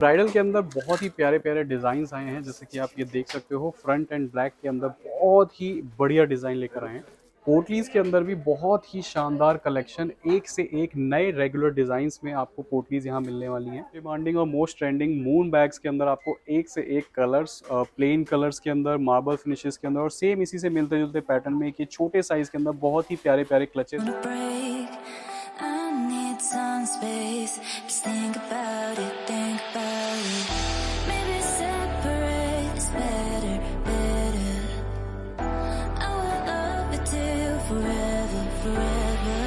Bridal के अंदर बहुत ही प्यारे प्यारे डिज़ाइंस आए हैं, जैसे कि आप ये देख सकते हो। फ्रंट एंड ब्लैक के अंदर बहुत ही बढ़िया डिज़ाइन लेकर आए हैं। पोटलीज के अंदर भी बहुत ही शानदार कलेक्शन, एक से एक नए रेगुलर डिज़ाइंस में आपको पोटलीज यहाँ मिलने वाली हैं। डिमांडिंग और मोस्ट ट्रेंडिंग मून बैग्स के अंदर आपको एक से एक कलर्स, प्लेन कलर्स के अंदर, मार्बल फिनिशेस के अंदर, और सेम इसी से मिलते जुलते पैटर्न में एक ये छोटे साइज के अंदर बहुत ही प्यारे प्यारे clutches. Some space, just think about it, think about it. Maybe separate is better, better. I will love it till forever, forever.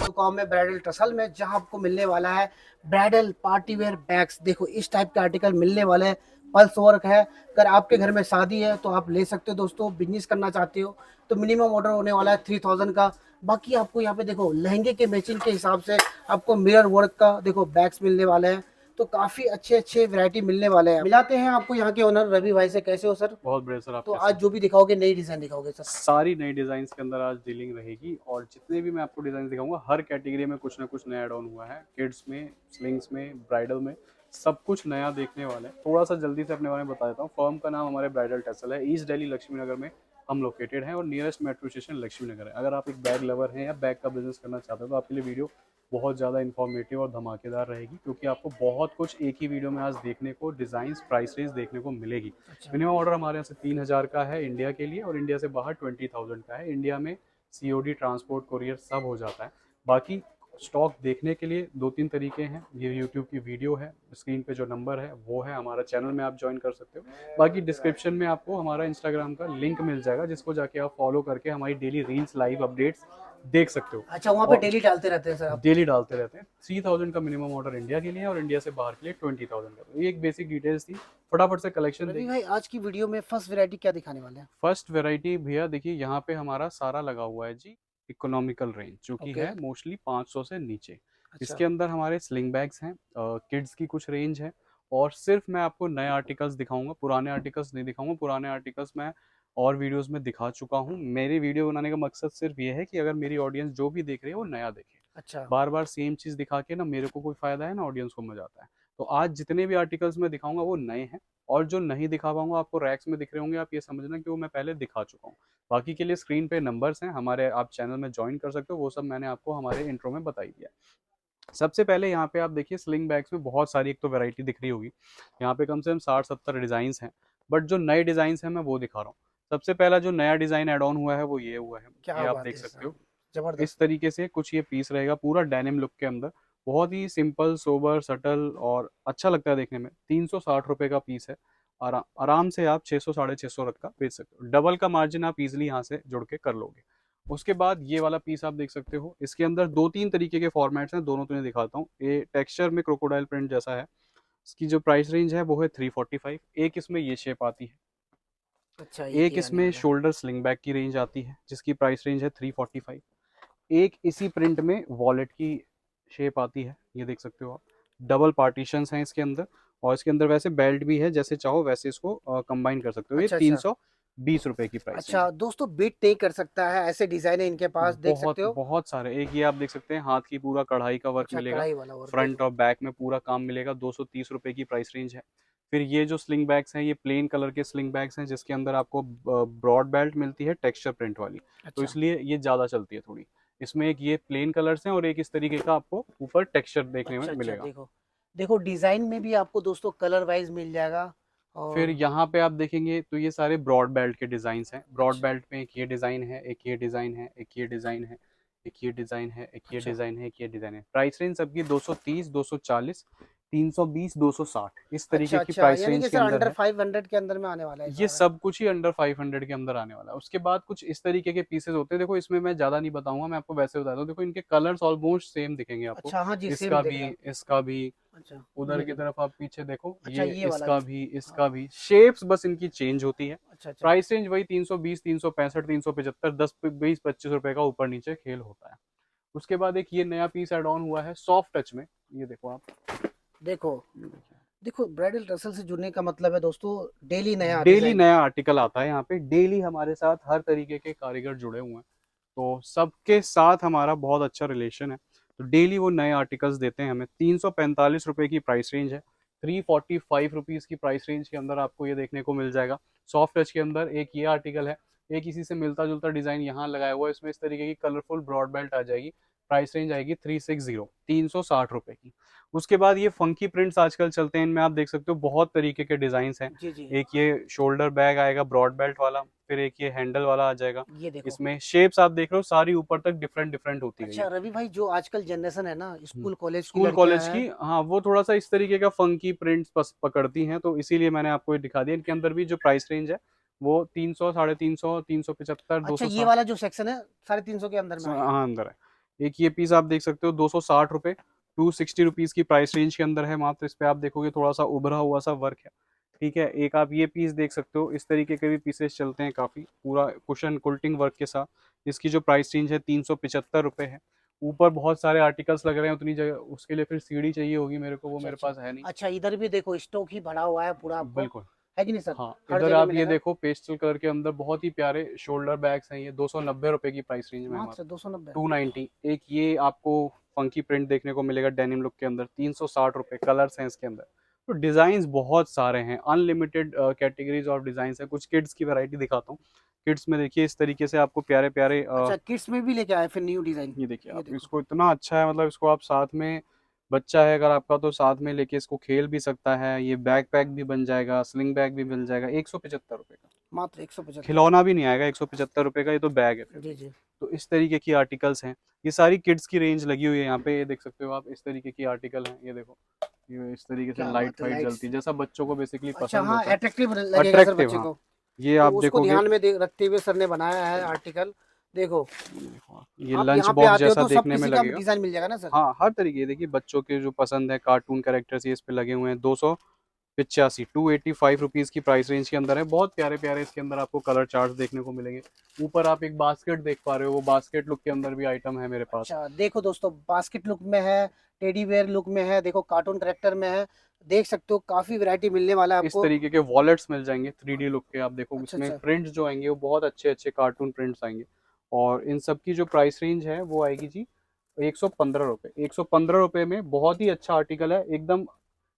दुकान में ब्राइडल टसल में जहां आपको मिलने वाला है ब्राइडल पार्टी वेयर बैग्स। देखो इस टाइप के आर्टिकल मिलने वाले हैं। पल्स वर्क है। अगर आपके घर में शादी है तो आप ले सकते हो दोस्तों। बिजनेस करना चाहते हो तो मिनिमम ऑर्डर होने वाला है 3000 का। बाकी आपको यहाँ पे देखो लहंगे के मैचिंग के हिसाब से आपको मिरर वर्क का देखो बैग्स मिलने वाले हैं। तो काफी अच्छे अच्छे वैरायटी मिलने वाले हैं। मिलाते हैं आपको यहाँ के ओनर रवि भाई से। कैसे हो सर? बहुत बढ़िया सर। आप तो आज जो भी दिखाओगे नई डिजाइन दिखाओगे सर? सारी नई डिजाइन के अंदर आज डीलिंग रहेगी, और जितने भी मैं आपको डिजाइन दिखाऊंगा हर कैटेगरी में कुछ ना कुछ नया ऐड ऑन हुआ है। किड्स में, स्लिंग्स में, ब्राइडल में, सब कुछ नया देखने वाले हैं। थोड़ा सा जल्दी से अपने बारे में बता देता हूँ। फर्म का नाम हमारे ब्राइडल टसल है। ईस्ट दिल्ली लक्ष्मी नगर में हम लोकेटेड हैं, और नियरेस्ट मेट्रो स्टेशन लक्ष्मी नगर है। अगर आप एक बैग लवर हैं या बैग का बिजनेस करना चाहते हो तो आपके लिए वीडियो बहुत ज़्यादा इन्फॉर्मेटिव और धमाकेदार रहेगी, क्योंकि आपको बहुत कुछ एक ही वीडियो में आज देखने को, डिज़ाइंस, प्राइस रेंज देखने को मिलेगी। मिनिमम ऑर्डर हमारे यहाँ से 3000 का है इंडिया के लिए, और इंडिया से बाहर 20,000 का है। इंडिया में COD, ट्रांसपोर्ट, कोरियर सब हो जाता है। बाकी स्टॉक देखने के लिए 2-3 तरीके हैं। ये यूट्यूब की वीडियो है, स्क्रीन पे जो नंबर है वो है। हमारा चैनल में आप ज्वाइन कर सकते हो। बाकी डिस्क्रिप्शन में आपको हमारा इंस्टाग्राम का लिंक मिल जाएगा, जिसको जाके आप फॉलो करके हमारी डेली रील्स, लाइव अपडेट्स देख सकते हो। अच्छा, वहाँ पे डेली डालते रहते हैं सर आप? डेली डालते रहते हैं। 3000 का मिनिमम ऑर्डर इंडिया के लिए, और इंडिया से बाहर के लिए 20,000 का। तो ये एक बेसिक डिटेल्स थी। फटाफट से कलेक्शन रवि भाई आज की वीडियो में फर्स्ट वैरायटी क्या दिखाने वाले हैं? फर्स्ट वेराइटी भैया देखिए, यहाँ पे हमारा सारा लगा हुआ है जी इकोनॉमिकल रेंज, जो कि है मोस्टली 500 से नीचे। अच्छा। इसके अंदर हमारे स्लिंग बैग्स हैं, किड्स की कुछ रेंज है, और सिर्फ मैं आपको नए आर्टिकल्स दिखाऊंगा, पुराने आर्टिकल्स नहीं दिखाऊंगा। पुराने आर्टिकल्स मैं और वीडियोस में दिखा चुका हूँ। मेरी वीडियो बनाने का मकसद सिर्फ ये है कि अगर मेरी ऑडियंस जो भी देख रही है वो नया देखे। अच्छा। बार बार सेम चीज़ दिखा के ना मेरे को कोई फायदा है ना ऑडियंस को मजा आता है। तो आज जितने भी आर्टिकल्स मैं दिखाऊंगा वो नए हैं, और जो नहीं दिखा पाऊंगा आपको रैक्स में दिख रहे होंगे, आप ये समझना कि वो मैं पहले दिखा चुका हूँ। बाकी के लिए स्क्रीन पे नंबर्स हैं हमारे, आप चैनल में ज्वाइन कर सकते हो। वो सब मैंने आपको हमारे इंट्रो में बता ही दिया। सबसे पहले यहाँ पे आप देखिए स्लिंग बैग्स में बहुत सारी एक तो वैरायटी दिख रही होगी। यहाँ पे कम से कम 60-70 डिजाइन्स हैं, बट जो नए डिजाइन्स हैं मैं वो दिखा रहा हूँ। सबसे पहला जो नया डिजाइन एड ऑन हुआ है वो ये हुआ है, ये आप देख सकते हो। इस तरीके से कुछ ये पीस रहेगा पूरा डेनिम लुक के अंदर। बहुत ही सिंपल, सोबर, सटल और अच्छा लगता है देखने में। 360 रुपए का पीस है। आराम से आप 600 650 रख का बेच सकते हो। डबल का मार्जिन आप इजिली यहाँ से जुड़ के कर लोगे। उसके बाद ये वाला पीस आप देख सकते हो। इसके अंदर 2-3 तरीके के फॉर्मेट्स हैं, दोनों तुम्हें दिखाता हूँ। ये टेक्सचर में क्रोकोडाइल प्रिंट जैसा है। इसकी जो प्राइस रेंज है वो है 345। एक इसमें ये शेप आती है। अच्छा, एक इसमें शोल्डर स्लिंग बैग की रेंज आती है, जिसकी प्राइस रेंज है 345। एक इसी प्रिंट में वॉलेट की शेप आती है, ये देख सकते हो आप। डबल पार्टीशंस हैं इसके अंदर, और इसके अंदर वैसे बेल्ट भी है, जैसे चाहो वैसे इसको कंबाइन कर सकते हो। ये 320 रुपए की प्राइस। अच्छा दोस्तों, बीट नहीं कर सकता है, ऐसे डिजाइन है इनके पास, देख सकते हो। बहुत सारे। एक ये आप देख सकते हैं, हाथ की पूरा कढ़ाई का वर्क मिलेगा। कढ़ाई वाला वर्क फ्रंट और बैक में पूरा काम मिलेगा। 230 रुपए की प्राइस रेंज है। फिर ये जो स्लिंग बैग्स हैं, ये प्लेन कलर के स्लिंग बैग्स हैं, जिसके अंदर आपको ब्रॉड बेल्ट मिलती है टेक्सचर प्रिंट वाली। तो इसलिए ये ज्यादा चलती है थोड़ी। इसमें एक ये प्लेन कलर्स हैं, और एक इस तरीके का आपको ऊपर टेक्सचर देखने में मिलेगा। देखो देखो डिजाइन में भी आपको दोस्तों कलर वाइज मिल जाएगा। फिर और यहाँ पे आप देखेंगे तो ये सारे ब्रॉड बेल्ट के डिजाइन हैं। ब्रॉड बेल्ट में एक ये डिजाइन है, एक ये डिजाइन है, एक ये डिजाइन है, एक ये डिजाइन है, एक ये डिजाइन है, एक ये डिजाइन है। प्राइस रेंज सबकी 230, 240, 320, 260 इस तरीके की प्राइस रेंज के अंदर अंडर है। 500 के अंदर में आने वाला है ये सब कुछ ही अंडर 500 के अंदर आने वाला है। उसके बाद कुछ इस तरीके के पीसेस होते हैं। देखो इसमें मैं ज्यादा नहीं बताऊंगा, मैं आपको वैसे बता दूं। देखो इनके कलर्स ऑलमोस्ट सेम दिखेंगे आपको। अच्छा, हाँ जी, इसका भी, इसका भी। अच्छा, उधर की तरफ आप पीछे देखो, अच्छा, ये वाला इसका भी, इसका भी। शेप्स बस इनकी चेंज होती है। अच्छा अच्छा। प्राइस रेंज वही 320, 365, 375, 10-20-25 रुपए का ऊपर नीचे खेल होता है। उसके बाद एक ये नया पीस एड ऑन हुआ है सॉफ्ट टच में। ये देखो आप, देखो देखो ब्राइडल टसल से जुड़ने का मतलब है दोस्तों डेली नया आर्टिकल आता है यहाँ पे। डेली हमारे साथ हर तरीके के कारीगर जुड़े हुए हैं, तो सबके साथ हमारा बहुत अच्छा रिलेशन है। तो डेली वो नए आर्टिकल्स देते हैं हमें। 345 रुपये की प्राइस रेंज है। 345 रुपीज़ की प्राइस रेंज के अंदर आपको ये देखने को मिल जाएगा। सॉफ्ट टच के अंदर एक ये आर्टिकल है, एक इसी से मिलता जुलता डिज़ाइन यहाँ लगाया हुआ है, इसमें इस तरीके की कलरफुल ब्रॉड बेल्ट आ जाएगी। प्राइस रेंज आएगी 360, 360 रुपये की। उसके बाद ये फंकी प्रिंट्स आजकल चलते हैं, इनमें आप देख सकते हो बहुत तरीके के डिज़ाइंस हैं। जी जी। एक ये शोल्डर बैग आएगा ब्रॉड बेल्ट वाला, फिर एक ये हैंडल वाला आ जाएगा। ये देखो। इसमें शेप्स आप देख रहे हो सारी ऊपर तक डिफरेंट डिफरेंट होती गई अच्छा है। रवि भाई, जो आजकल जनरेशन है ना, स्कूल कॉलेज की स्कूल लड़कियां कॉलेज हैं। की, हाँ, वो थोड़ा सा इस तरीके का फंकी प्रिंट्स पकड़ती हैं, तो इसीलिए मैंने आपको ये दिखा दिया। इनके अंदर भी जो प्राइस रेंज है वो 300, 350, 375, अच्छा, ये 260। वाला जो सेक्शन है 350 के अंदर में आएगा। हाँ, अंदर है। एक ये पीस आप देख सकते हो 260 रुपये, 260 रुपीज़ की प्राइस रेंज के अंदर है मात्र। इस पे आप देखोगे थोड़ा सा उभरा हुआ सा वर्क है, ठीक है। एक आप ये पीस देख सकते हो, इस तरीके के भी पीसेस चलते हैं काफ़ी, पूरा कुशन कुल्टिंग वर्क के साथ। इसकी जो प्राइस रेंज है 375 रुपये है। ऊपर बहुत सारे आर्टिकल्स लग रहे हैं, उतनी जगह उसके लिए फिर सीढ़ी चाहिए होगी मेरे को, वो अच्छा मेरे अच्छा। पास है नहीं। अच्छा, इधर भी देखो स्टॉक ही भरा हुआ है पूरा आपको, बिल्कुल। है कि नहीं सर? हाँ, हर इधर जगह आप ये मिलेगा। देखो पेस्टल कलर के अंदर बहुत ही प्यारे शोल्डर बैग्स हैं, ये 290 रुपये की प्राइस रेंज में है हमारा। मात्र 290। 290। एक ये आपको फंकी प्रिंट देखने को मिलेगा डेनिम लुक के अंदर, 360 रुपये। कलर्स हैं इसके अंदर, तो डिज़ाइंस बहुत सारे हैं, अनलिमिटेड कैटेगरीज ऑफ डिज़ाइंस हैं। कुछ किड्स की वैरायटी दिखाता हूँ। किड्स में देखिए इस तरीके से आपको प्यारे प्यारे अच्छा, किड्स में भी लेके आए फिर न्यू डिजाइन। ये देखिए ये आप, देखो। इसको इतना अच्छा है, मतलब इसको आप साथ में, बच्चा है अगर आपका तो साथ में लेके इसको खेल भी सकता है। ये बैग पैक भी बन जाएगा, स्लिंग बैग भी मिल जाएगा। 175 रुपये का मात्र 175। खिलौना भी नहीं आएगा, 175 रुपये का, ये तो बैग है फिर जी भी। जी। तो इस तरीके की आर्टिकल्स हैं। ये सारी किड्स की रेंज लगी हुई है यहाँ पे, ये देख सकते हो आप, इस तरीके की आर्टिकल हैं। ये देखो, ये इस तरीके से क्या लाइट बात है, फाइट लाइट्स। जलती है, जैसा बच्चों को बेसिकली अच्छा पसंद हाँ, होता है। अट्रैक्टिव लगेगा सर अट्रैक्टिव, बच्चे हाँ। को। ये तो आप उसको देखोगे, ध्यान में रखते हुए सर ने बनाया है आर्टिकल। देखो, ये आप लंच यहाँ पे बॉक्स आते हो जैसा तो सब देखने में किसी का लगेगा। डिजाइन मिल जाएगा ना सर? हाँ, हर तरीके, देखिए बच्चों के जो पसंद है कार्टून कैरेक्टर्स ये इस पे लगे हुए हैं। 285, 285 रुपीज़ की प्राइस रेंज के अंदर है। बहुत प्यारे प्यारे इसके अंदर आपको कलर चार्ट्स देखने को मिलेंगे। ऊपर आप एक बास्केट देख पा रहे हो, वो बास्केट लुक के अंदर भी आइटम है मेरे पास। अच्छा देखो दोस्तों, बास्केट लुक में है, टेडी बेयर लुक में है, देखो कार्टून करेक्टर में है। देख सकते हो काफी वैरायटी मिलने वाला है इस आपको। तरीके के वॉलेट्स मिल जाएंगे 3D लुक के, आप देखो अच्छा इसमें अच्छा। प्रिंट्स जो आएंगे वो बहुत अच्छे अच्छे कार्टून प्रिंट्स आएंगे। और इन सब की जो प्राइस रेंज है वो आएगी जी 115 रुपये। 115 रुपये में बहुत ही अच्छा आर्टिकल है, एकदम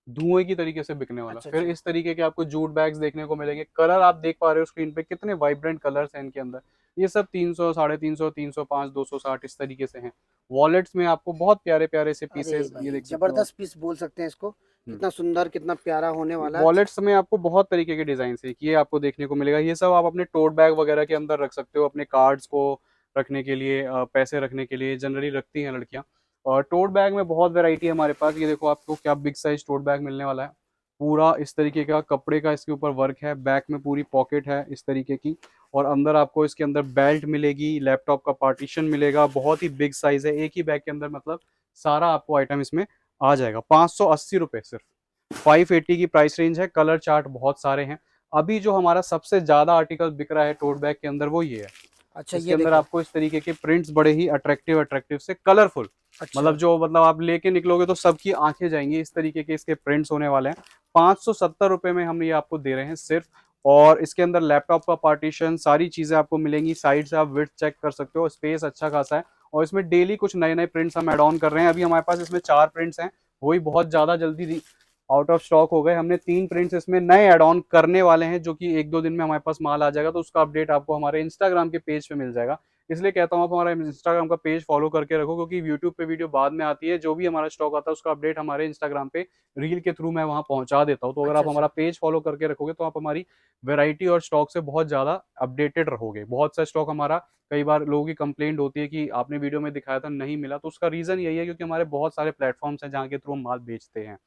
धुएं की तरीके से बिकने वाला। अच्छा फिर अच्छा। इस तरीके के आपको जूट बैग्स देखने को मिलेंगे। कलर आप देख पा रहे हो स्क्रीन पे, कितने वाइब्रेंट कलर्स हैं इनके अंदर। ये सब 300, 350, 305, 260 इस तरीके से हैं। वॉलेट्स में आपको बहुत प्यारे प्यारे से अरे पीसेस ये भाई देख सकते हो आप। जबरदस्त पीस बोल सकते हैं इसको। कितना सुंदर, कितना प्यारा होने वाला है। वॉलेट्स में आपको बहुत तरीके के डिजाइन है, ये आपको देखने को मिलेगा। ये सब आप अपने टोट बैग वगैरह के अंदर रख सकते हो, अपने कार्ड्स को रखने के लिए, पैसे रखने के लिए जनरली रखती हैं लड़कियां। और टोट बैग में बहुत वैरायटी है हमारे पास। ये देखो आपको क्या बिग साइज टोट बैग मिलने वाला है, पूरा इस तरीके का कपड़े का इसके ऊपर वर्क है। बैक में पूरी पॉकेट है इस तरीके की, और अंदर आपको इसके अंदर बेल्ट मिलेगी, लैपटॉप का पार्टीशन मिलेगा। बहुत ही बिग साइज है, एक ही बैग के अंदर मतलब सारा आपको आइटम इसमें आ जाएगा। 580 रुपये सिर्फ। 580 की प्राइस रेंज है। कलर चार्ट बहुत सारे हैं। अभी जो हमारा सबसे ज्यादा आर्टिकल बिक रहा है टोट बैग के अंदर वो ये है। अच्छा इसके ये अंदर देखो। आपको इस तरीके के प्रिंट्स बड़े ही अट्रैक्टिव अट्रैक्टिव से कलरफुल, अच्छा मतलब जो मतलब आप लेके निकलोगे तो सबकी आंखें जाएंगी, इस तरीके के इसके प्रिंट्स होने वाले हैं। 570 रुपये में हम ये आपको दे रहे हैं सिर्फ। और इसके अंदर लैपटॉप का पार्टीशन, सारी चीजें आपको मिलेंगी। साइड से आप विड्थ चेक कर सकते हो, स्पेस अच्छा खासा है। और इसमें डेली कुछ नए नए प्रिंट्स हम ऐड ऑन कर रहे हैं। अभी हमारे पास इसमें 4 प्रिंट्स हैं, वही बहुत ज्यादा जल्दी आउट ऑफ स्टॉक हो गए। हमने 3 प्रिंट्स इसमें नए ऐड ऑन करने वाले हैं, जो कि 1-2 दिन में हमारे पास माल आ जाएगा। तो उसका अपडेट आपको हमारे इंस्टाग्राम के पेज पे मिल जाएगा। इसलिए कहता हूँ आप हमारा इंस्टाग्राम का पेज फॉलो करके रखो, क्योंकि यूट्यूब पे वीडियो बाद में आती है। जो भी हमारा स्टॉक आता है उसका अपडेट हमारे इंस्टाग्राम पे रील के थ्रू मैं वहाँ पहुँचा देता हूँ। तो अगर अच्छा आप अच्छा। हमारा पेज फॉलो करके रखोगे तो आप हमारी वैरायटी और स्टॉक से बहुत ज़्यादा अपडेटेड रहोगे। बहुत सा स्टॉक हमारा, कई बार लोगों की कंप्लेंट होती है कि आपने वीडियो में दिखाया था नहीं मिला, तो उसका रीज़न यही है क्योंकि हमारे बहुत सारे प्लेटफॉर्म्स हैं जहाँ के थ्रू हम माल बेचते हैं।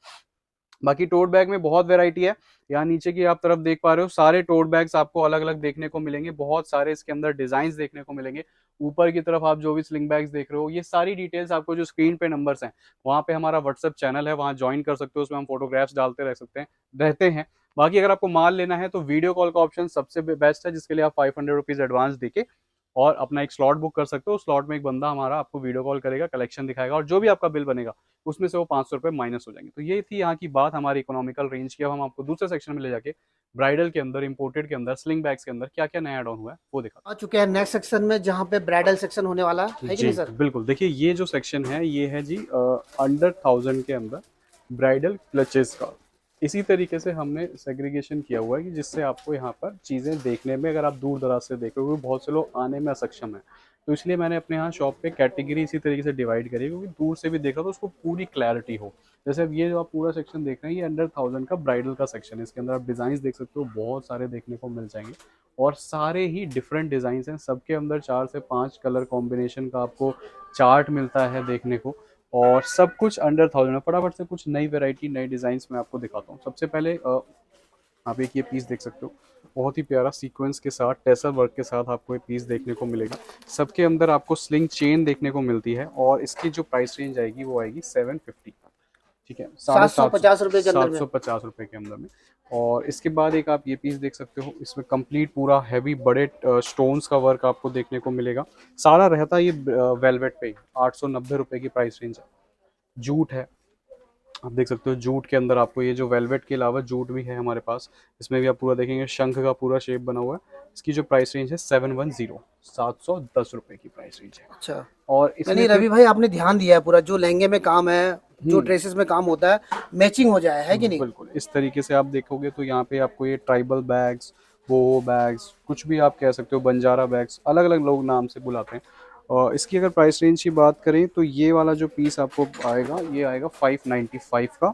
बाकी टोट बैग में बहुत वैरायटी है। यहाँ नीचे की आप तरफ देख पा रहे हो, सारे टोट बैग्स आपको अलग अलग देखने को मिलेंगे। बहुत सारे इसके अंदर डिजाइन देखने को मिलेंगे। ऊपर की तरफ आप जो भी स्लिंग बैग्स देख रहे हो, ये सारी डिटेल्स आपको जो स्क्रीन पे नंबर्स हैं, वहाँ पे हमारा व्हाट्सएप चैनल है, वहाँ ज्वाइन कर सकते हो। उसमें हम फोटोग्राफ्स डालते रहते हैं। बाकी अगर आपको माल लेना है तो वीडियो कॉल का ऑप्शन सबसे बेस्ट है, जिसके लिए आप 500 रुपीज़ एडवांस देके और अपना एक स्लॉट बुक कर सकते हो। स्लॉट में एक बंदा हमारा आपको वीडियो कॉल करेगा, कलेक्शन दिखाएगा, और जो भी आपका बिल बनेगा उसमें से वो 500 रुपये माइनस हो जाएंगे। तो ये थी यहाँ की बात हमारी इकोनॉमिकल रेंज की। अब हम आपको दूसरे सेक्शन में ले जाके ब्राइडल के अंदर, इंपोर्टेड के अंदर, स्लिंग बैग्स के अंदर क्या क्या नया ऐड ऑन हुआ है वो दिखा। आ चुके हैं नेक्स्ट सेक्शन में, जहाँ पे ब्राइडल सेक्शन होने वाला है कि जी नहीं सर? बिल्कुल, देखिए ये जो सेक्शन है ये है जी अंडर 1000 के अंदर ब्राइडल क्लचेस का। इसी तरीके से हमने सेग्रीगेशन किया हुआ है कि जिससे आपको यहाँ पर चीज़ें देखने में, अगर आप दूर दराज से देख रहे हो, बहुत से लोग आने में असक्षम है, तो इसलिए मैंने अपने यहाँ शॉप पे कैटेगरी इसी तरीके से डिवाइड करी है, क्योंकि दूर से भी देख रहा तो उसको पूरी क्लैरिटी हो। जैसे अब ये जो आप पूरा सेक्शन देख रहे हैं ये अंडर 1000 का ब्राइडल का सेक्शन है। इसके अंदर आप डिज़ाइन देख सकते हो, बहुत सारे देखने को मिल जाएंगे और सारे ही डिफरेंट डिज़ाइन हैं। सबके अंदर 4 से 5 कलर कॉम्बिनेशन का आपको चार्ट मिलता है देखने को, और सब कुछ अंडर 1000 है। फटाफट से कुछ नई वैरायटी, नए डिज़ाइंस मैं आपको दिखाता हूँ। सबसे पहले आप एक ये पीस देख सकते हो, बहुत ही प्यारा सीक्वेंस के साथ, टेसर वर्क के साथ आपको ये पीस देखने को मिलेगा। सबके अंदर आपको स्लिंग चेन देखने को मिलती है और इसकी जो प्राइस रेंज आएगी वो आएगी 750, ठीक है, 750 रुपए के अंदर में। 750 रुपए के अंदर में। और इसके बाद एक आप ये पीस देख सकते हो, इसमें कंप्लीट पूरा हैवी बड़े स्टोन्स का वर्क आपको देखने को मिलेगा। सारा रहता है ये वेलवेट पे, 890 रुपए की प्राइस रेंज है। जूट है, आप देख सकते हो, जूट के अंदर आपको ये जो वेलवेट के अलावा जूट भी है हमारे पास। इसमें भी आप पूरा देखेंगे शंख का पूरा शेप बना हुआ है। इसकी जो प्राइस रेंज है 710, 710 रुपए की प्राइस रेंज है। अच्छा, और इसमें यानी रवि भाई आपने ध्यान दिया है पूरा, जो लहंगे में काम है, जो ड्रेसेस में काम होता है, मैचिंग हो जाए, है कि नहीं? बिल्कुल इस तरीके से आप देखोगे तो यहाँ पे आपको ये ट्राइबल बैग्स, बोहो बैग्स, कुछ भी आप कह सकते हो, बंजारा बैग्स, अलग अलग लोग नाम से बुलाते हैं। और इसकी अगर प्राइस रेंज की बात करें तो ये वाला जो पीस आपको आएगा ये आएगा 595 का,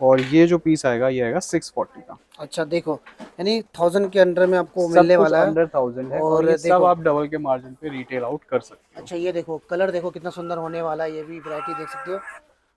और ये जो पीस आएगा ये आएगा 640 का। अच्छा देखो, यानी 1000 के अंडर में आपको सब मिलने कुछ वाला है। अंडर 1000 है, और और ये सब देखो, आप डबल के मार्जिन पे रिटेल आउट कर सकते हो। अच्छा ये देखो कलर, देखो कितना सुंदर होने वाला है, ये भी वैरायटी देख सकते हो,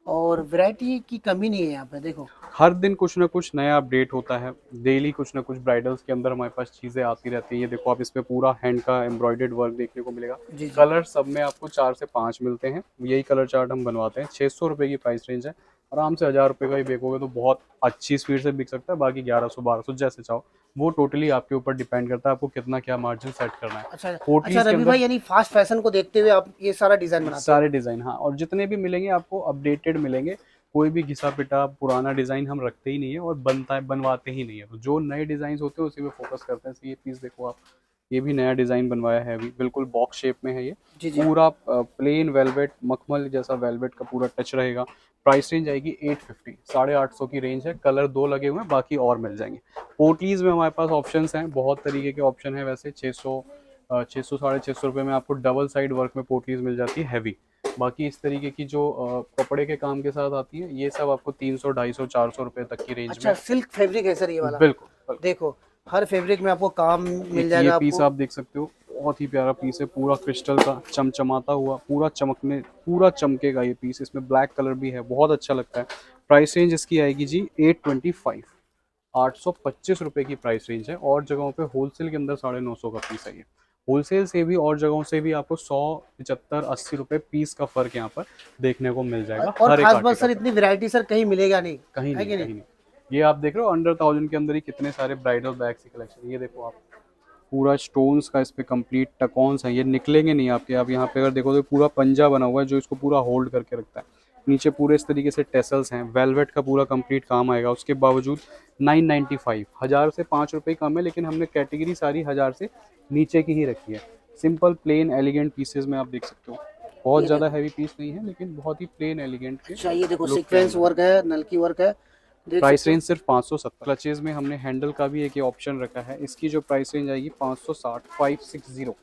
और वैरायटी की कमी नहीं है यहाँ पे। देखो हर दिन कुछ ना कुछ नया अपडेट होता है, डेली कुछ ना कुछ ब्राइडल्स के अंदर हमारे पास चीज़ें आती रहती हैं। ये देखो आप, इसमें पूरा हैंड का एम्ब्रॉयडर्ड वर्क देखने को मिलेगा। जी जी। कलर सब में आपको 4 से 5 मिलते हैं, यही कलर चार्ट हम बनवाते हैं। 600 रुपये की प्राइस रेंज है, आराम से 1000 रुपये का ही बेचोगे तो बहुत अच्छी स्पीड से बिक सकता है। बाकी 1100 1200 जैसे चाहो, वो टोटली आपके ऊपर डिपेंड करता है आपको कितना क्या मार्जिन सेट करना है। अच्छा पोटलीज अच्छा के रवि अंदर भाई, यानी फास्ट फैशन को देखते हुए आप ये सारा डिजाइन बनाते सारे डिज़ाइन, हाँ, और जितने भी मिलेंगे आपको अपडेटेड मिलेंगे। कोई भी घिसा पिटा पुराना डिज़ाइन हम रखते ही नहीं है और बनवाते ही नहीं है। तो जो नए डिज़ाइन होते हैं उसी पे फोकस करते हैं। तो ये पीस देखो आप, ये भी नया डिज़ाइन बनवाया है अभी, बिल्कुल बॉक्स शेप में है ये। जी जी। पूरा प्लेन वेलवेट, मखमल जैसा वेलवेट का पूरा टच रहेगा। प्राइस रेंज आएगी 850, 850 की रेंज है। कलर 2 लगे हुए हैं, बाकी और मिल जाएंगे। पोटलीज में हमारे पास ऑप्शंस हैं, बहुत तरीके के ऑप्शन है वैसे। 600 साढ़े 600 रुपये में आपको डबल साइड वर्क में पोटलीज मिल जाती है हैवी। बाकी इस तरीके की जो कपड़े के काम के साथ आती है, ये सब आपको 300 250 400 रुपए तक की रेंज अच्छा में। सिल्क फैब्रिक है सर ये वाला? बिल्कुल, बिल्कुल। देखो हर फैब्रिक में आपको काम मिल एक जाएगा ये पीस आपको। आप देख सकते हो, बहुत ही प्यारा पीस है, पूरा क्रिस्टल का चमचमाता हुआ, पूरा चमकेगा ये पीस। इसमें ब्लैक कलर भी है, बहुत अच्छा लगता है। प्राइस रेंज इसकी आएगी जी 825, 825 रुपए की प्राइस रेंज है। और जगहों पे होलसेल के अंदर 950 का पीस है ये। होलसेल से भी और जगहों से भी आपको 100 75 80 रुपए पीस का फर्क यहाँ पर देखने को मिल जाएगा। और हर एक खास बात आर्टिकल सर, इतनी वैरायटी सर कहीं मिलेगा नहीं, कहीं है नहीं, कि कहीं नहीं। ये आप देख रहे हो अंडर 1000 के अंदर ही कितने सारे ब्राइडल बैग्स की कलेक्शन। ये देखो आप, पूरा स्टोन्स का इस पे कंप्लीट टकॉन्स हैं, ये निकलेंगे नहीं आपके। आप यहाँ पे अगर देखो तो पूरा पंजा बना हुआ है जो इसको पूरा होल्ड करके रखता है। नीचे पूरे इस तरीके से टेसल्स हैं, वेलवेट का पूरा कंप्लीट काम आएगा। उसके बावजूद 995, 1000 से 5 रुपये कम है, लेकिन हमने कैटेगरी सारी 1000 से नीचे की ही रखी है। सिंपल प्लेन एलिगेंट पीसेस में आप देख सकते हो, बहुत ज़्यादा हैवी पीस नहीं है, लेकिन बहुत ही प्लेन एलिगेंट के अच्छा ये देखो look के सीक्वेंस अंदर। वर्क है, नलकी वर्क है, देख प्राइस सकते हो। रेंज सिर्फ 570। क्लचेज में हमने हैंडल का भी एक ऑप्शन रखा है। इसकी जो प्राइस रेंज आएगी 560, 560,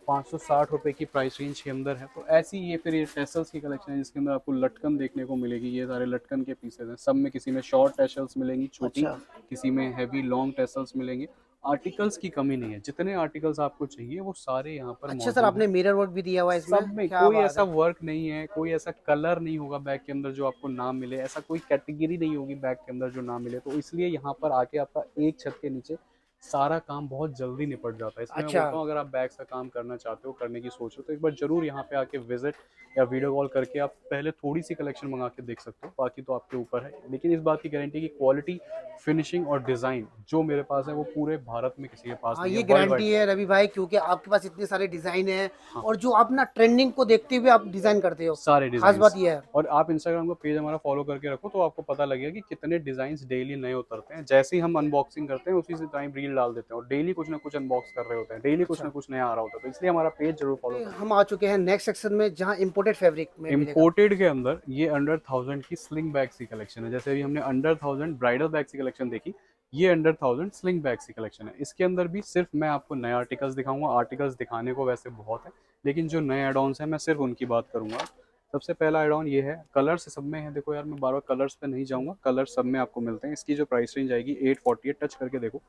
560 रुपये की प्राइस रेंज के अंदर है। तो ऐसी ये फिर ये टैसल्स की कलेक्शन है जिसके अंदर आपको लटकन देखने को मिलेगी। ये सारे लटकन के पीसेज हैं, सब में किसी में शॉर्ट टैसल्स मिलेंगी छोटी, अच्छा किसी में हैवी लॉन्ग टैसल्स मिलेंगे। आर्टिकल्स की कमी नहीं है, जितने आर्टिकल्स आपको चाहिए वो सारे यहाँ पर अच्छा मौजूद सर, हैं। आपने मिरर वर्क भी दिया हुआ है इसमें? सब में क्या कोई बात ऐसा है। वर्क नहीं है, कोई ऐसा कलर नहीं होगा बैग के अंदर जो आपको ना मिले, ऐसा कोई कैटेगरी नहीं होगी बैग के अंदर जो ना मिले। तो इसलिए यहाँ पर आके आपका एक छत के नीचे सारा काम बहुत जल्दी निपट जाता है। इसलिए मैं अच्छा। बोलता हूँ अगर आप बैग्स का काम करना चाहते हो, करने की सोच रहे हो, तो एक बार जरूर यहाँ पे आके विजिट या वीडियो कॉल करके आप पहले थोड़ी सी कलेक्शन मंगा के देख सकते हो, बाकी तो आपके ऊपर है। लेकिन इस बात की गारंटी की क्वालिटी, फिनिशिंग और डिज़ाइन जो मेरे पास है वो पूरे भारत में किसी के पास हाँ, नहीं है, ये वर्ल्ड वाइड। गारंटी है रवि भाई, क्योंकि आपके पास इतने सारे डिजाइन हैं हाँ, और जो आप ना ट्रेंडिंग को देखते हुए आप डिजाइन करते हो, सारे खास डिज़ाइंस। बात ये है। और आप इंस्टाग्राम का पेज हमारा फॉलो करके रखो तो आपको पता लगेगा कि कितने डिज़ाइंस डेली नए उतरते हैं। जैसे ही हम अनबॉक्सिंग करते हैं उसी से टाइम रील डाल देते हैं, और डेली कुछ ना कुछ अनबॉक्स कर रहे होते हैं, डेली कुछ ना अच्छा, कुछ नया आ रहा होता है। तो इसलिए हमारा पेज जरूर फॉलो करें। हम आ चुके हैं नेक्स्ट सेक्शन में जहाँ इम्पोर्टेड फैब्रिक में मिलेगा। इम्पोर्टेड के अंदर ये अंडर 1000 की स्लिंग बैग्स की कलेक्शन है। जैसे अभी हमने अंडर 1000 ब्राइडल बैग्स की कलेक्शन देखी, ये अंडर 1000 स्लिंग बैग्स की कलेक्शन है। इसके अंदर भी सिर्फ मैं आपको नए आर्टिकल्स दिखाऊंगा। आर्टिकल्स दिखाने को वैसे बहुत है, लेकिन जो नए एड ऑन्स हैं मैं सिर्फ उनकी बात करूंगा। सबसे पहला एड ऑन ये है, कलर्स सब में है। देखो यार, मैं बार बार कलर्स पे नहीं जाऊंगा, कलर्स सब में आपको मिलते हैं। इसकी जो प्राइस रेंज आएगी 840 है। टच करके देखो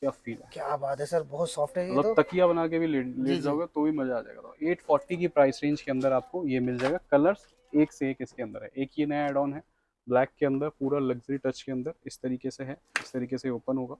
क्या फील है, क्या बात है सर, बहुत सॉफ्ट है ये मतलब तो। तकिया बना के भी लेट जी लेट जी। जाओगे तो भी मजा आ जाएगा। तो 840 की प्राइस रेंज के अंदर आपको ये मिल जाएगा। कलर्स एक से एक इसके अंदर है। एक ये नया एड ऑन है ब्लैक के अंदर, पूरा लग्जरी टच के अंदर इस तरीके से है। इस तरीके से ओपन होगा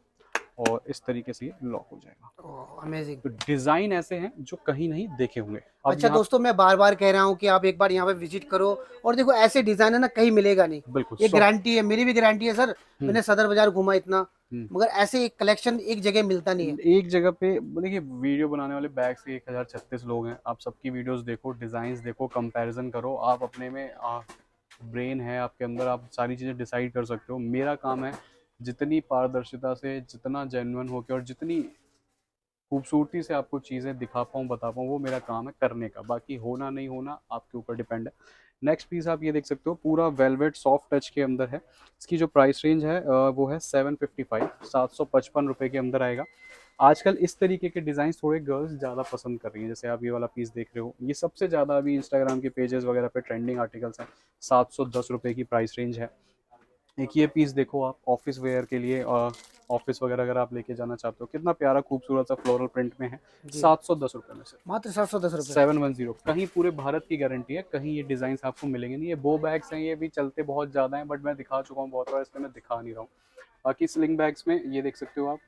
और इस तरीके से ये लॉक हो जाएगा। अमेजिंग। तो डिजाइन ऐसे हैं जो कहीं नहीं देखे होंगे। अब अच्छा यहाँ दोस्तों, मैं बार बार कह रहा हूँ कि आप एक बार यहाँ पे विजिट करो, और देखो ऐसे डिजाइन है ना कहीं मिलेगा नहीं। बिल्कुल ये सॉफ्ट। गारंटी है, मेरी भी गारंटी है सर। मैंने सदर बाजार घूमा इतना, मगर ऐसे एक कलेक्शन एक जगह मिलता नहीं है। एक जगह पे देखिए, वीडियो बनाने वाले बैग से 1036 लोग हैं। आप सबकी वीडियोस देखो, डिजाइन देखो, कंपैरिजन करो। आप अपने में ब्रेन है आपके अंदर, आप सारी चीज़ें डिसाइड कर सकते हो। मेरा काम है जितनी पारदर्शिता से, जितना जेन्युइन होकर और जितनी खूबसूरती से आपको चीज़ें दिखा पाऊँ, बता पाऊँ, वो मेरा काम है करने का। बाकी होना नहीं होना आपके ऊपर डिपेंड है। नेक्स्ट पीस आप ये देख सकते हो, पूरा वेलवेट सॉफ्ट टच के अंदर है। इसकी जो प्राइस रेंज है वो है 755, 755 रुपये के अंदर आएगा। आजकल इस तरीके के डिज़ाइन थोड़े गर्ल्स ज़्यादा पसंद कर रही हैं। जैसे आप ये वाला पीस देख रहे हो, ये सबसे ज़्यादा अभी इंस्टाग्राम के पेजेस वगैरह पे ट्रेंडिंग आर्टिकल्स हैं। 710 रुपये की प्राइस रेंज है। एक ये पीस देखो आप, ऑफिस वेयर के लिए, ऑफिस वगैरह अगर आप लेके जाना चाहते हो, कितना प्यारा खूबसूरत सा फ्लोरल प्रिंट में है। जी। 710 रुपये में से मात्र 710 रुपये। 710। कहीं पूरे भारत की गारंटी है, कहीं ये डिज़ाइन आपको मिलेंगे नहीं। ये बो बैग्स हैं, ये भी चलते बहुत ज़्यादा हैं, बट मैं दिखा चुका हूँ बहुत बार, इसलिए मैं दिखा नहीं रहा हूँ। बाकी स्लिंग बैग्स में ये देख सकते हो आप,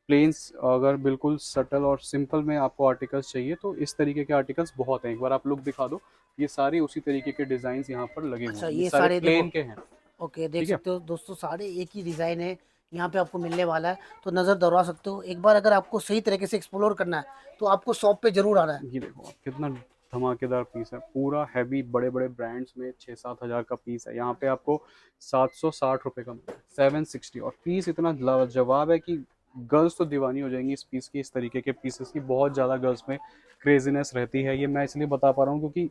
प्लेन्स अगर बिल्कुल सटल और सिंपल में आपको आर्टिकल्स चाहिए तो इस तरीके के आर्टिकल्स बहुत हैं। एक बार आप लुक दिखा दो, ये सारे उसी तरीके के डिज़ाइन यहाँ पर लगे हुए अच्छा, हैं। ये ये सारे सारे देखो। प्लेन के हैं। ओके, देख ठीक है, सकते हो दोस्तों, सारे एक ही डिज़ाइन है यहाँ पे आपको मिलने वाला है, तो नज़र दौड़ा सकते हो एक बार। अगर आपको सही तरीके से एक्सप्लोर करना है तो आपको शॉप पे जरूर आना है। ये देखो आप, कितना धमाकेदार पीस है। पूरा हैवी, बड़े बड़े ब्रांड्स में 6-7 हज़ार का पीस है, यहाँ पे आपको 760 रुपये का मिला है, 760। और पीस इतना लाजवाब है कि गर्ल्स तो दीवानी हो जाएंगी इस पीस की। इस तरीके के पीसेस की बहुत ज़्यादा गर्ल्स में क्रेजीनेस रहती है। ये मैं इसलिए बता पा रहा हूँ क्योंकि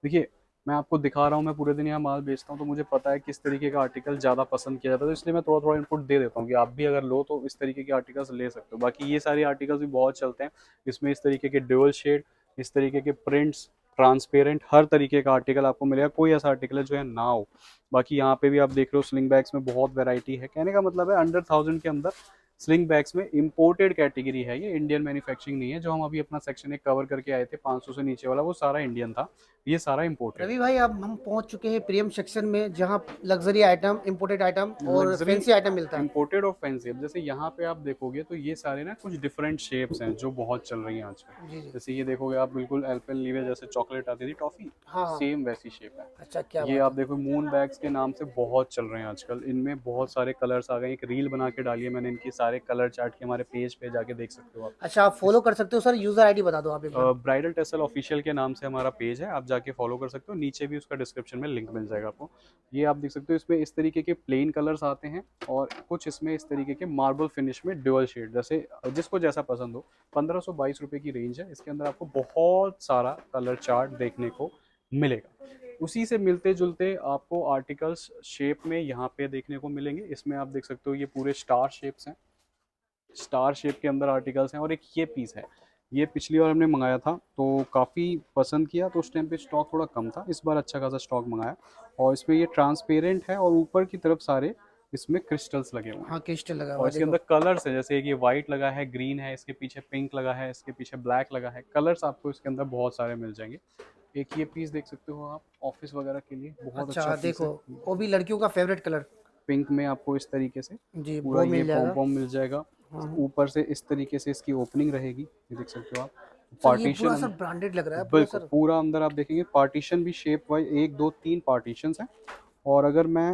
देखिए, मैं आपको दिखा रहा हूँ, मैं पूरे दिन यहाँ माल बेचता हूँ, तो मुझे पता है किस तरीके का आर्टिकल ज़्यादा पसंद किया जाता है। तो इसलिए मैं थोड़ा थोड़ा इनपुट दे देता हूँ कि आप भी अगर लो तो इस तरीके के आर्टिकल्स ले सकते हो। बाकी ये सारे आर्टिकल्स भी बहुत चलते हैं। इसमें इस तरीके के ड्यूअल शेड, इस तरीके के प्रिंट्स, ट्रांसपेरेंट, हर तरीके का आर्टिकल आपको मिलेगा। कोई ऐसा आर्टिकल है जो है ना हो। बाकी यहाँ पे भी आप देख रहे हो, स्लिंग बैग्स में बहुत वैरायटी है। कहने का मतलब है अंडर 1000 के अंदर स्लिंग बैग्स में इंपोर्टेड कैटेगरी है, ये इंडियन मैन्युफैक्चरिंग नहीं है। जो हम अभी अपना सेक्शन एक कवर करके आए थे 500 से नीचे वाला, वो सारा इंडियन था, ये सारा इंपोर्टेड। रवि भाई, अब हम पहुंच चुके हैं प्रीमियम सेक्शन में जहां लग्जरी आइटम, इंपोर्टेड आइटम और लग्जरी, फैंसी आइटम मिलता है। इंपोर्टेड और फैंसी। अब जैसे यहाँ पे आप देखोगे तो ये सारे ना कुछ डिफरेंट शेप्स हैं जो बहुत चल रही हैं आजकल। जी जी। जैसे ये देखोगे आप, बिल्कुल एल्पेनलीबे जैसे चॉकलेट आती थी टॉफी, हाँ हाँ। सेम वैसी शेप है। अच्छा, क्या ये बात आप है। देखो, मून बैग्स के नाम से बहुत चल रहे हैं आजकल। इनमें बहुत सारे कलर्स आ गए। एक रील बना के डाली है मैंने इनकी, सारे कलर चार्ट के, हमारे पेज पे जाके देख सकते हो आप। अच्छा, आप फॉलो कर सकते हो सर, यूजर आईडी बता दो आप एक बार। ब्राइडल टेसल ऑफिशियल के नाम से हमारा पेज है, आप जाके फॉलो कर सकते हो। नीचे भी उसका डिस्क्रिप्शन में लिंक मिल जाएगा आपको। ये आप देख सकते हो, इसमें इस तरीके के प्लेन कलर्स आते हैं और कुछ इसमें इस तरीके के मार्बल फिनिश में ड्यूअल शेड, जैसे जिसको जैसा पसंद हो। 1522 रुपये की रेंज है। इसके अंदर आपको बहुत सारा कलर चार्ट देखने को मिलेगा। उसी से मिलते जुलते आपको आर्टिकल्स शेप में यहाँ पे देखने को मिलेंगे। इसमें आप देख सकते हो ये पूरे स्टार शेप्स हैं, स्टार शेप के अंदर आर्टिकल्स हैं। और एक ये पीस है, ये पिछली बार हमने मंगाया था तो काफ़ी पसंद किया, तो उस टाइम पे स्टॉक थोड़ा कम था। इस बार अच्छा खासा स्टॉक मंगाया। और इसमें ये ट्रांसपेरेंट है और ऊपर की तरफ सारे इसमें क्रिस्टल्स लगे हुए हैं। हाँ, क्रिस्टल लगा हुआ और है इसके देखो। अंदर कलर्स है, जैसे एक ये वाइट लगा है, ग्रीन है, इसके पीछे पिंक लगा है, इसके पीछे ब्लैक लगा है। कलर्स आपको इसके अंदर बहुत सारे मिल जाएंगे। एक ये पीस देख सकते हो आप, ऑफिस वगैरह के लिए बहुत अच्छा अच्छा पीस देखो, है। वो भी लड़कियों का फेवरेट कलर। पिंक में आपको इस तरीके से जी, पूरा वो ये मिल पॉम जाएगा। पॉम मिल जाएगा। ऊपर से इस तरीके से इसकी ओपनिंग रहेगी, ये देख सकते हो आप। सर ये पूरा पार्टीशन सर ब्रांडेड लग रहा है पूरा बिल्कुल सर। पूरा अंदर आप देखेंगे पार्टीशन भी शेप वाइज 1 2 3 पार्टीशन हैं। और अगर मैं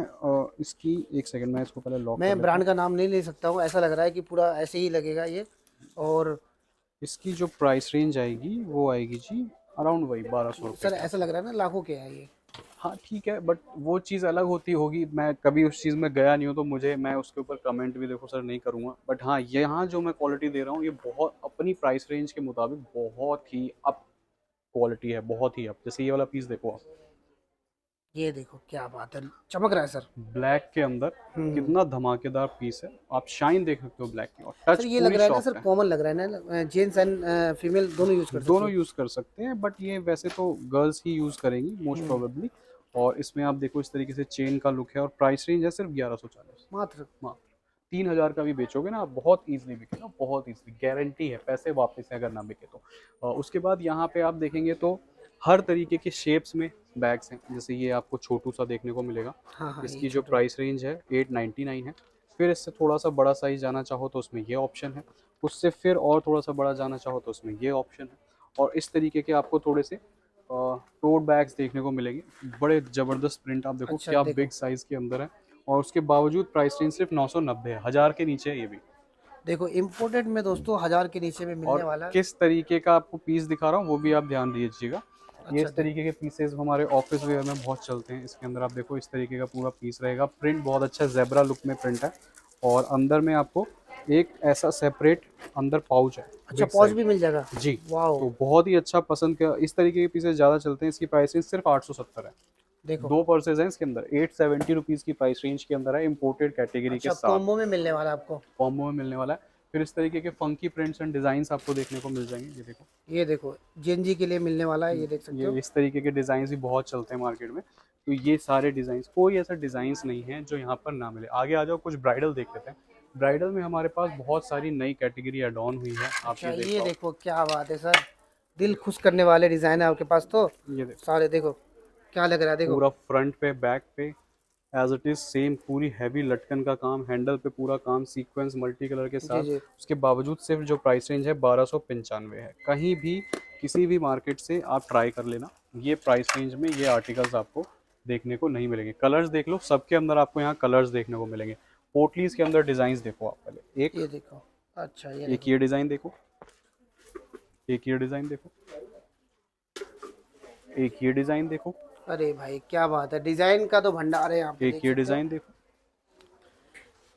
इसकी एक सेकंड मैं इसको पहले लॉक कर मैं लेता ब्रांड हूँ। का नाम नहीं ले सकता हूँ, ऐसा लग रहा है कि पूरा ऐसे ही लगेगा ये। और इसकी जो प्राइस रेंज आएगी वो आएगी जी अराउंड वही 1200 रुपये सर के ऐसा लग रहा है ना लाखों के है ये। हाँ ठीक है, बट वो चीज़ अलग होती होगी, मैं कभी उस चीज़ में गया नहीं हूँ तो मुझे मैं उसके ऊपर कमेंट भी देखो सर नहीं करूँगा। बट हाँ यहाँ जो मैं क्वालिटी दे रहा हूँ ये बहुत अपनी प्राइस रेंज के मुताबिक बहुत ही अप क्वालिटी है, बहुत ही अप। जैसे ये वाला पीस देखो आप, ये देखो क्या बात है, चमक रहा है सर। ब्लैक के अंदर हम्म। कितना धमाकेदार पीस है। आप शाइन देख सकते हो ब्लैक की, और टच सर ये लग पूरी रहा है ना सर, सॉफ्ट है। कॉमन लग रहा है ना, जेंट्स एंड फीमेल दोनों यूज कर सकते दोनों हैं। यूज़ कर सकते हैं, बट ये वैसे तो गर्ल्स ही यूज़ करेंगी मोस्ट प्रोबेबली। और इसमें आप देखो इस तरीके से चेन का लुक है, और प्राइस रेंज है सिर्फ 1140। मात्र। हाँ 3000 का भी बेचोगे ना आप, बहुत ईजिली बिकेगा, बहुत ईजिली, गारंटी है, पैसे वापस है अगर ना बिके तो। उसके बाद यहाँ पे आप देखेंगे तो हर तरीके के शेप्स में बैग्स हैं। जैसे ये आपको छोटू सा देखने को मिलेगा, हाँ हाँ ये इसकी जो छोटा। प्राइस रेंज है 899 है। फिर इससे थोड़ा सा बड़ा साइज जाना चाहो तो उसमें ये ऑप्शन है, उससे फिर और थोड़ा सा बड़ा जाना चाहो तो उसमें ये ऑप्शन है। और इस तरीके के आपको थोड़े से टोट बैग्स देखने को मिलेंगे, बड़े ज़बरदस्त प्रिंट, आप देखो अच्छा क्या देखो, बिग साइज़ के अंदर है। और उसके बावजूद प्राइस रेंज सिर्फ 990 है, 1000 के नीचे है ये भी। देखो इम्पोर्टेड में दोस्तों 1000 के नीचे में मिलने और वाला है। किस तरीके का आपको पीस दिखा रहा हूँ वो भी आप ध्यान दीजिएगा। ये अच्छा इस तरीके के पीसेस हमारे ऑफिस वेयर में बहुत चलते हैं। इसके अंदर आप देखो इस तरीके का पूरा पीस रहेगा, प्रिंट बहुत अच्छा ज़ेब्रा लुक में प्रिंट है। और अंदर में आपको एक ऐसा सेपरेट अंदर पाउच है अच्छा बिग पॉज साइज। भी मिल जाएगा। जी, वाओ। तो बहुत ही अच्छा पसंद का, इस तरीके के पीसेस ज़्यादा चलते हैं। इसकी प्राइस रेंज सिर्फ 870 है। देखो। 2 पर्सेज हैं इसके अंदर, 870 रुपीज़ की प्राइस रेंज के अंदर है, इम्पोर्टेड कैटेगरी के अच्छा साथ कॉम्बो में मिलने वाला है आपको। कॉम्बो में मिलने वाला है। फिर इस तरीके के फंकी प्रिंट्स एंड डिज़ाइंस आपको देखने को मिल जाएंगे, ये देखो। ये देखो जेनजी के लिए मिलने वाला है, ये देख सकते ये हो। इस तरीके के डिज़ाइंस भी बहुत चलते हैं मार्केट में। तो ये सारे डिज़ाइंस, कोई ऐसा डिज़ाइंस नहीं है जो यहाँ पर ना मिले। आगे आ जाओ, कुछ ब्राइडल देख लेते हैं। ब्राइडल में हमारे पास बहुत सारी नई कैटेगरी ऐड ऑन हुई है, आप अच्छा ये देख ये पाओ। देखो क्या बात है सर, दिल खुश करने वाले डिज़ाइन है आपके पास तो ये देखो सारे। देखो क्या लग रहा है, देखो। पूरा फ्रंट पे बैक पे एज इट इज सेम, पूरी हैवी लटकन का काम, हैंडल पे पूरा काम सीक्वेंस मल्टी कलर के जी साथ। जी। उसके बावजूद सिर्फ जो प्राइस रेंज है 1295 है। कहीं भी किसी भी मार्केट से आप ट्राई कर लेना, ये प्राइस रेंज में ये आर्टिकल्स आपको देखने को नहीं मिलेंगे। कलर्स देख लो, सबके अंदर आपको यहाँ कलर्स देखने को मिलेंगे। पोटलीज के अंदर डिजाइन देखो आप पहले, ये देखो। अच्छा ये एक देखो। ये डिजाइन देखो, एक ये डिजाइन देखो, एक ये डिजाइन देखो, अरे भाई क्या बात है, डिज़ाइन का तो भंडार है यहाँ पे, एक देख ये सकते हो। डिजाइन देखो।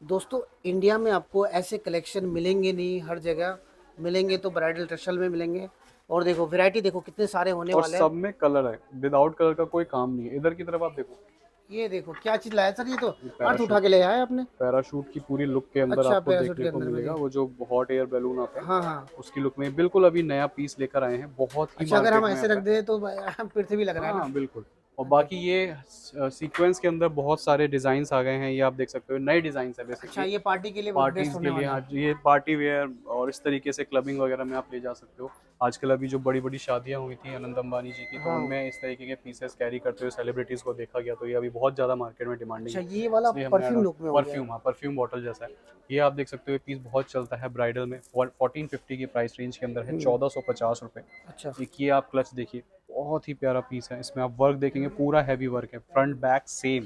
दोस्तों इंडिया में आपको ऐसे कलेक्शन मिलेंगे नहीं, हर जगह मिलेंगे तो ब्राइडल ट्रेशल में मिलेंगे। और देखो वैरायटी देखो कितने सारे होने और वाले हैं। सब में कलर है, विदाउट कलर का कोई काम नहीं है। इधर की तरफ आप देखो, ये देखो क्या चीज़ लाया सर, ये तो ये अर्थ उठा पैराशूट, के ले आया आपने। पैराशूट की पूरी लुक के अंदर अच्छा आपको पैराशूट के देखने को अंदर में मिलेगा। देखो। वो जो हॉट एयर बैलून आता है हाँ हाँ। उसकी लुक में बिल्कुल अभी नया पीस लेकर आए हैं, बहुत ही अच्छा अगर मार्केट हम में ऐसे रख आता है। दें तो पृथ्वी लग रहा है हाँ ना। बिल्कुल। और बाकी ये सीक्वेंस के अंदर बहुत सारे डिजाइन्स आ गए हैं, ये आप देख सकते हो, नए डिजाइन्स है अच्छा बेसिकली। ये पार्टी के लिए बेस्ट पार्टीज होने के लिए वाला हाँ, है। ये पार्टी वेयर और इस तरीके से क्लबिंग वगैरह में आप ले जा सकते हो। आजकल अभी जो बड़ी बड़ी शादियां हुई थी अनंत अंबानी जी की, तो हाँ। उनमें इस तरीके के पीसेस कैरी करते हुए सेलिब्रिटीज़ को देखा गया, तो ये अभी बहुत ज़्यादा मार्केट में डिमांडिंग अच्छा है, ये वाला इसलिए हमने परफ्यूम लुक में हो गया है। परफ्यूम, हाँ परफ्यूम बॉटल जैसा है। ये आप देख सकते हो, ये पीस बहुत चलता है ब्राइडल में, 1450 की प्राइस रेंज के अंदर है, 1450 रुपये। अच्छा एक ये आप क्लच देखिए, बहुत ही प्यारा पीस है। इसमें आप वर्क देखेंगे, पूरा हैवी वर्क है, फ्रंट बैक सेम।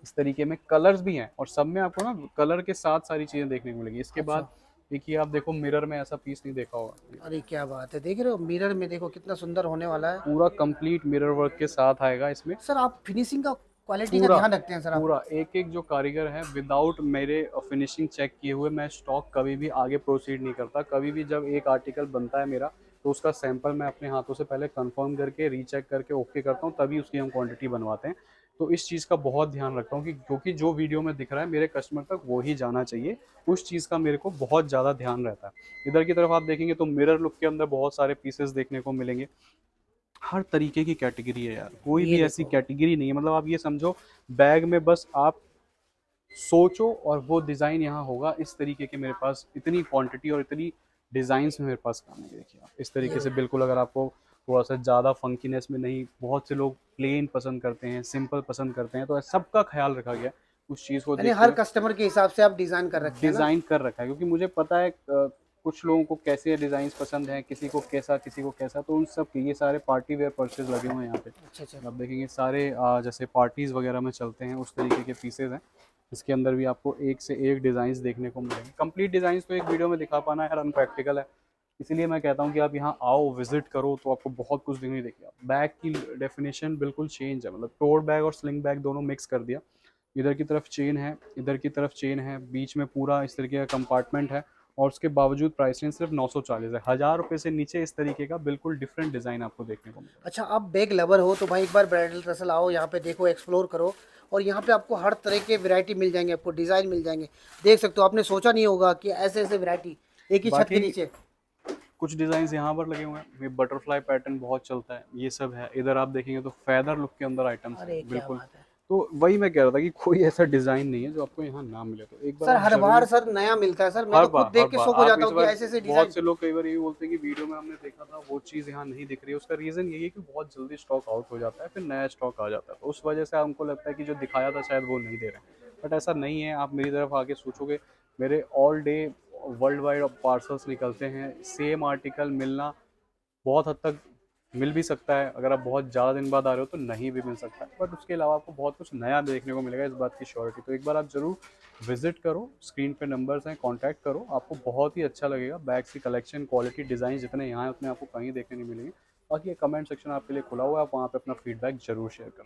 इस तरीके में कलर्स भी हैं, और सब में आपको ना कलर के साथ सारी चीज़ें देखने को मिलेगी। इसके बाद अच्छा। एक ये आप देखो, मिरर में ऐसा पीस नहीं देखा होगा, अरे क्या बात है, देख रहे हो मिरर में देखो कितना सुंदर होने वाला है। पूरा कंप्लीट मिरर वर्क के साथ आएगा इसमें। सर आप फिनिशिंग का क्वालिटी का पूरा ध्यान रखते हैं सर आप। पूरा एक एक जो कारीगर है, विदाउट मेरे फिनिशिंग चेक किए हुए मैं स्टॉक कभी भी आगे प्रोसीड नहीं करता। कभी भी जब एक आर्टिकल बनता है मेरा, तो उसका सैंपल मैं अपने हाथों से पहले कंफर्म करके रीचेक करके ओके करता हूँ, तभी उसकी हम क्वांटिटी बनवाते हैं। तो इस चीज़ का बहुत ध्यान रखता हूँ कि क्योंकि जो वीडियो में दिख रहा है मेरे कस्टमर तक वो ही जाना चाहिए, उस चीज़ का मेरे को बहुत ज़्यादा ध्यान रहता है। इधर की तरफ आप देखेंगे तो मिरर लुक के अंदर बहुत सारे पीसेस देखने को मिलेंगे। हर तरीके की कैटेगरी है यार, कोई ये भी ऐसी देखो। कैटेगरी नहीं है। मतलब आप ये समझो, बैग में बस आप सोचो और वो डिज़ाइन यहाँ होगा। इस तरीके के मेरे पास इतनी क्वांटिटी और इतनी डिज़ाइंस में मेरे पास काम है। देखिए आप इस तरीके से, बिल्कुल अगर आपको थोड़ा सा ज़्यादा फंकीनेस में नहीं, बहुत से लोग प्लेन पसंद करते हैं, सिंपल पसंद करते हैं, तो सबका ख्याल रखा गया है। उस चीज़ को यानी देखते हर हुए कस्टमर के हिसाब से आप डिजाइन कर रखे हैं ना। डिज़ाइन कर रखा है, क्योंकि मुझे पता है कुछ लोगों को कैसे डिज़ाइंस पसंद हैं, किसी को कैसा, तो उन सब के ये सारे पार्टी वेयर पर्सेस लगे हुए हैं यहाँ पे। अच्छा अच्छा। आप देखेंगे सारे जैसे पार्टीज़ वगैरह में चलते हैं उस तरीके के पीसेज हैं। इसके अंदर भी आपको एक से एक डिज़ाइंस देखने को मिलेंगे। कंप्लीट डिज़ाइंस तो एक वीडियो में दिखा पाना यार अनप्रैक्टिकल है, इसीलिए मैं कहता हूँ कि आप यहाँ आओ, विजिट करो, तो आपको बहुत कुछ दिखने देखिए। बैग की डेफिनेशन बिल्कुल चेंज है, मतलब टोट बैग और स्लिंग बैग दोनों मिक्स कर दिया। इधर की तरफ चेन है, इधर की तरफ चेन है, बीच में पूरा इस तरीके का कंपार्टमेंट है, और उसके बावजूद प्राइस रेंज सिर्फ 940 है। 1000 रुपये से नीचे इस तरीके का बिल्कुल डिफरेंट डिज़ाइन आपको देखने को मिलेगा। अच्छा, आप बैग लवर हो तो भाई एक बार ब्राइडल ट्रसल आओ, यहाँ पे देखो, एक्सप्लोर करो, और यहाँ पे आपको हर तरह के वैरायटी मिल जाएंगे, आपको डिज़ाइन मिल जाएंगे। देख सकते हो, आपने सोचा नहीं होगा कि ऐसे ऐसे वैरायटी एक ही छत के बाकी नीचे। कुछ डिज़ाइन यहाँ पर लगे हुए हैं, ये बटरफ्लाई पैटर्न बहुत चलता है, ये सब है। इधर आप देखेंगे तो फैदर लुक के अंदर आइटम्स अरे हैं क्या बिल्कुल। बात है तो वही मैं कह रहा था कि कोई ऐसा डिज़ाइन नहीं है जो आपको यहाँ ना मिले, तो एक बार सर, आप हर बार ज़रूर। सर नया मिलता है सर, मैं हर तो खुद बार हर देख के बार शौक हो आप जाता इस हूँ कि बार, ऐसे ऐसे बहुत डिज़ाइन। से लोग कई बार ये बोलते हैं कि वीडियो में हमने देखा था वो चीज़ यहाँ नहीं दिख रही है। उसका रीज़न यही है कि बहुत जल्दी स्टॉक आउट हो जाता है, फिर नया स्टॉक आ जाता है, तो उस वजह से हमको लगता है कि जो दिखाया था शायद वो नहीं दे रहे हैं, बट ऐसा नहीं है। आप मेरी तरफ आके सोचोगे, मेरे all day world wide parcels निकलते हैं, सेम आर्टिकल मिलना बहुत हद तक मिल भी सकता है, अगर आप बहुत ज़्यादा दिन बाद आ रहे हो तो नहीं भी मिल सकता है, बट उसके अलावा आपको बहुत कुछ नया देखने को मिलेगा, इस बात की श्योरिटी। तो एक बार आप ज़रूर विजिट करो, स्क्रीन पे नंबर्स हैं, कांटेक्ट करो, आपको बहुत ही अच्छा लगेगा। बैग्स की कलेक्शन, क्वालिटी, डिज़ाइन जितने यहाँ हैं उतने आपको कहीं देखने नहीं मिलेंगे। बाकी ये कमेंट सेक्शन आपके लिए खुला हुआ है, आप वहाँ पे अपना फीडबैक ज़रूर शेयर करें।